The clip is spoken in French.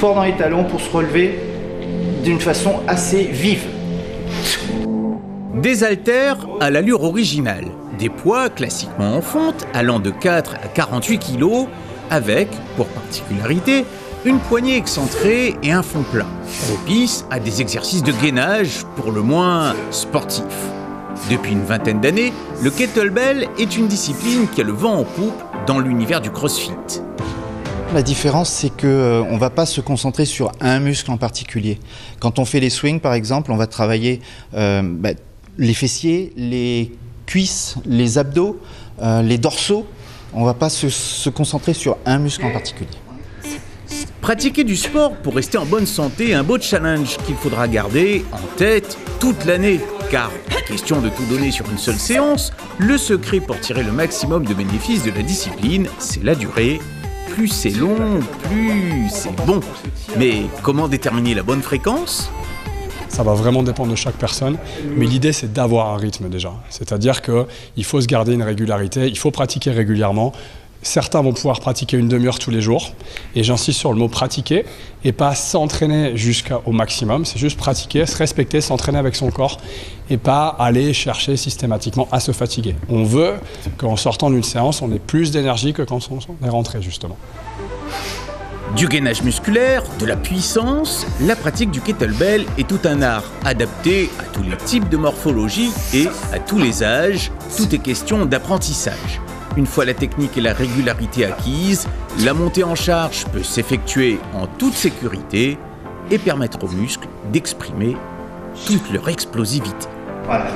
fort dans les talons pour se relever d'une façon assez vive. Des haltères à l'allure originale, des poids classiquement en fonte allant de 4 à 48 kg avec, pour particularité, une poignée excentrée et un fond plat, propice à des exercices de gainage pour le moins sportifs. Depuis une vingtaine d'années, le kettlebell est une discipline qui a le vent en poupe dans l'univers du crossfit. La différence, c'est qu'on ne va pas se concentrer sur un muscle en particulier. Quand on fait les swings, par exemple, on va travailler les fessiers, les cuisses, les abdos, les dorsaux. On ne va pas se concentrer sur un muscle en particulier. Pratiquer du sport pour rester en bonne santé est un beau challenge qu'il faudra garder en tête toute l'année. Car, question de tout donner sur une seule séance, le secret pour tirer le maximum de bénéfices de la discipline, c'est la durée. Plus c'est long, plus c'est bon. Mais comment déterminer la bonne fréquence ? Ça va vraiment dépendre de chaque personne, mais l'idée c'est d'avoir un rythme déjà. C'est-à-dire qu'il faut se garder une régularité, il faut pratiquer régulièrement. Certains vont pouvoir pratiquer une demi-heure tous les jours, et j'insiste sur le mot pratiquer, et pas s'entraîner jusqu'au maximum, c'est juste pratiquer, se respecter, s'entraîner avec son corps, et pas aller chercher systématiquement à se fatiguer. On veut qu'en sortant d'une séance, on ait plus d'énergie que quand on est rentré justement. Du gainage musculaire, de la puissance, la pratique du kettlebell est tout un art, adapté à tous les types de morphologie et à tous les âges. Tout est question d'apprentissage. Une fois la technique et la régularité acquises, la montée en charge peut s'effectuer en toute sécurité et permettre aux muscles d'exprimer toute leur explosivité. Voilà.